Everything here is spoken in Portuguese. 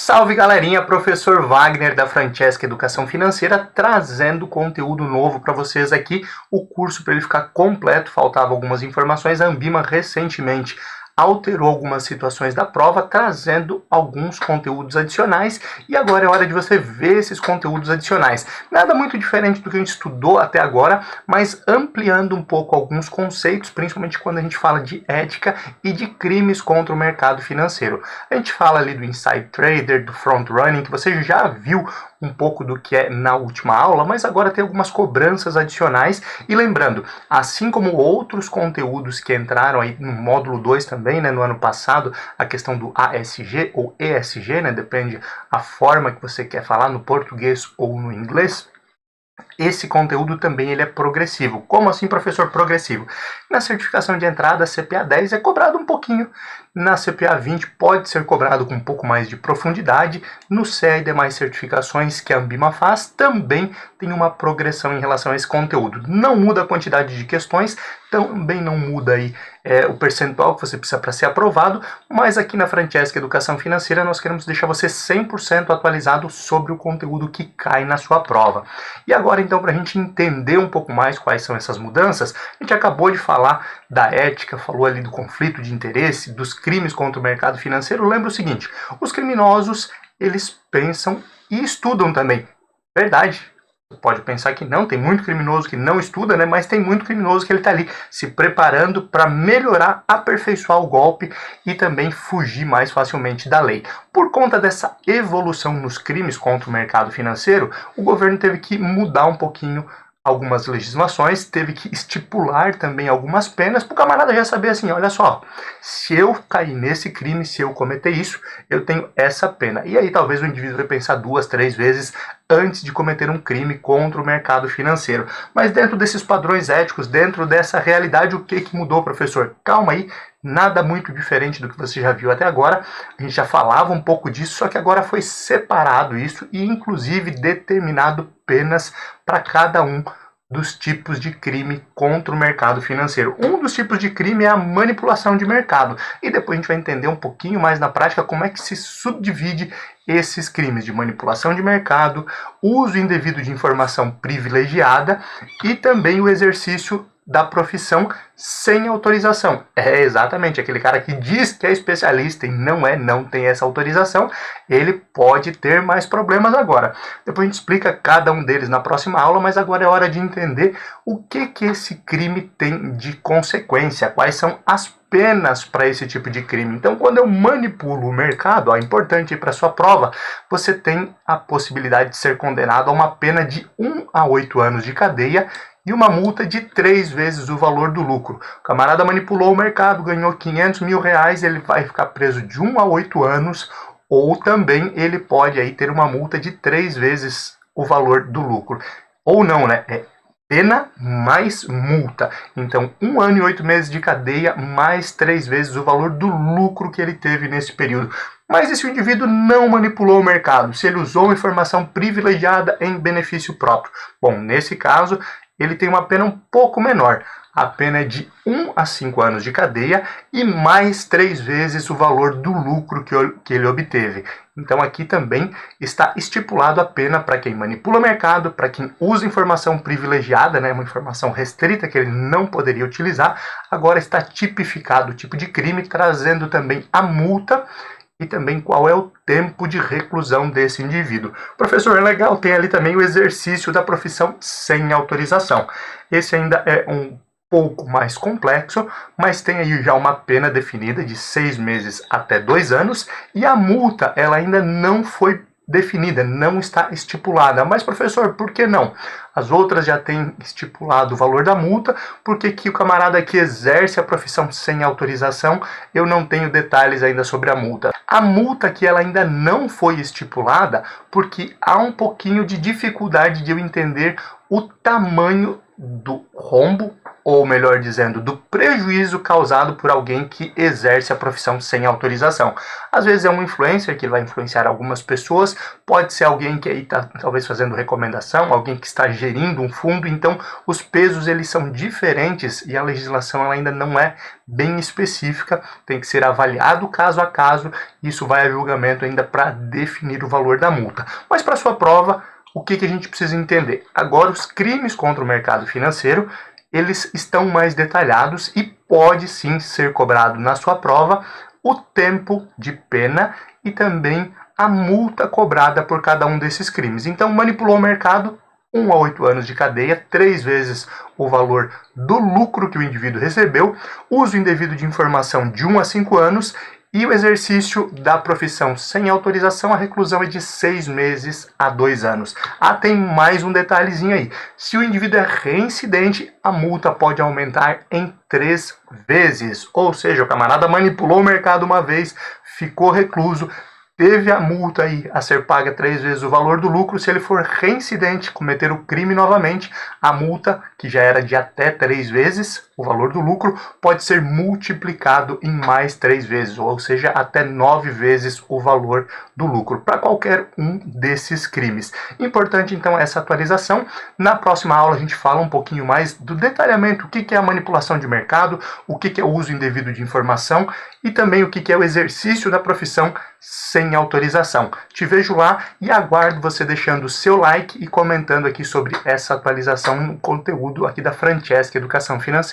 Salve galerinha, professor Wagner da Francesca Educação Financeira trazendo conteúdo novo para vocês aqui. O curso, para ele ficar completo, faltava algumas informações. A Ambima recentemente alterou algumas situações da prova, trazendo alguns conteúdos adicionais, e agora é hora de você ver esses conteúdos adicionais. Nada muito diferente do que a gente estudou até agora, mas ampliando um pouco alguns conceitos, principalmente quando a gente fala de ética e de crimes contra o mercado financeiro. A gente fala ali do inside trader, do front running, que você já viu um pouco do que é na última aula, mas agora tem algumas cobranças adicionais. E lembrando, assim como outros conteúdos que entraram aí no módulo 2 também, né, no ano passado, a questão do ASG ou ESG, né, depende a forma que você quer falar, no português ou no inglês. Esse conteúdo também ele é progressivo. Como assim, professor, progressivo? Na certificação de entrada, CPA 10 é cobrado um pouquinho. Na CPA 20 pode ser cobrado com um pouco mais de profundidade. No CE e demais certificações que a Ambima faz, também tem uma progressão em relação a esse conteúdo. Não muda a quantidade de questões, também não muda aí o percentual que você precisa para ser aprovado, mas aqui na Francesca Educação Financeira nós queremos deixar você 100% atualizado sobre o conteúdo que cai na sua prova. E agora então, para a gente entender um pouco mais quais são essas mudanças, a gente acabou de falar da ética, falou ali do conflito de interesse, dos crimes contra o mercado financeiro. Lembra o seguinte, os criminosos, eles pensam e estudam também. Verdade. Você pode pensar que não, tem muito criminoso que não estuda, né? Mas tem muito criminoso que ele está ali se preparando para melhorar, aperfeiçoar o golpe e também fugir mais facilmente da lei. Por conta dessa evolução nos crimes contra o mercado financeiro, o governo teve que mudar um pouquinho algumas legislações, teve que estipular também algumas penas para o camarada já saber assim, olha só, se eu cair nesse crime, se eu cometer isso, eu tenho essa pena. E aí talvez o indivíduo vai pensar 2, 3 vezes antes de cometer um crime contra o mercado financeiro. Mas dentro desses padrões éticos, dentro dessa realidade, o que mudou, professor? Calma aí, nada muito diferente do que você já viu até agora. A gente já falava um pouco disso, só que agora foi separado isso e inclusive determinado penas para cada um dos tipos de crime contra o mercado financeiro. Um dos tipos de crime é a manipulação de mercado. E depois a gente vai entender um pouquinho mais na prática como é que se subdivide esses crimes de manipulação de mercado, uso indevido de informação privilegiada e também o exercício da profissão sem autorização. É exatamente aquele cara que diz que é especialista e não é, não tem essa autorização, ele pode ter mais problemas agora. Depois a gente explica cada um deles na próxima aula, mas agora é hora de entender o que esse crime tem de consequência, quais são as penas para esse tipo de crime. Então, quando eu manipulo o mercado, é importante para sua prova, você tem a possibilidade de ser condenado a uma pena de 1 a 8 anos de cadeia e uma multa de 3 vezes o valor do lucro. O camarada manipulou o mercado, ganhou 500 mil reais, ele vai ficar preso de 1 a 8 anos, ou também ele pode aí ter uma multa de 3 vezes o valor do lucro. Ou não, né? É pena mais multa. Então, 1 ano e 8 meses de cadeia, mais 3 vezes o valor do lucro que ele teve nesse período. Mas e se o indivíduo não manipulou o mercado? Se ele usou informação privilegiada em benefício próprio? Bom, nesse caso, ele tem uma pena um pouco menor. A pena é de 1 a 5 anos de cadeia e mais 3 vezes o valor do lucro que ele obteve. Então aqui também está estipulado a pena para quem manipula o mercado, para quem usa informação privilegiada, né, uma informação restrita que ele não poderia utilizar. Agora está tipificado o tipo de crime, trazendo também a multa e também qual é o tempo de reclusão desse indivíduo. Professor, é legal, tem ali também o exercício da profissão sem autorização. Esse ainda é um pouco mais complexo, mas tem aí já uma pena definida de 6 meses até 2 anos e a multa ela ainda não foi definida, não está estipulada. Mas, professor, por que não? As outras já têm estipulado o valor da multa, porque que o camarada que exerce a profissão sem autorização, eu não tenho detalhes ainda sobre a multa. A multa que ela ainda não foi estipulada, porque há um pouquinho de dificuldade de eu entender o tamanho do rombo, ou melhor dizendo, do prejuízo causado por alguém que exerce a profissão sem autorização. Às vezes é um influencer que vai influenciar algumas pessoas, pode ser alguém que aí está talvez fazendo recomendação, alguém que está gerindo um fundo, então os pesos eles são diferentes e a legislação ela ainda não é bem específica, tem que ser avaliado caso a caso, isso vai a julgamento ainda para definir o valor da multa. Mas para sua prova, o que a gente precisa entender? Agora, os crimes contra o mercado financeiro, eles estão mais detalhados e pode sim ser cobrado na sua prova o tempo de pena e também a multa cobrada por cada um desses crimes. Então, manipulou o mercado, 1 a 8 anos de cadeia, 3 vezes o valor do lucro que o indivíduo recebeu, uso indevido de informação de 1 a 5 anos e o exercício da profissão sem autorização, a reclusão é de 6 meses a 2 anos. Tem mais um detalhezinho aí. Se o indivíduo é reincidente, a multa pode aumentar em 3 vezes. Ou seja, o camarada manipulou o mercado uma vez, ficou recluso, teve a multa aí a ser paga 3 vezes o valor do lucro. Se ele for reincidente, cometer o crime novamente, a multa, que já era de até 3 vezes o valor do lucro, pode ser multiplicado em mais 3 vezes, ou seja, até 9 vezes o valor do lucro, para qualquer um desses crimes. Importante, então, essa atualização. Na próxima aula a gente fala um pouquinho mais do detalhamento, o que é a manipulação de mercado, o que é o uso indevido de informação e também o que é o exercício da profissão sem autorização. Te vejo lá e aguardo você deixando o seu like e comentando aqui sobre essa atualização no conteúdo aqui da Francesca Educação Financeira.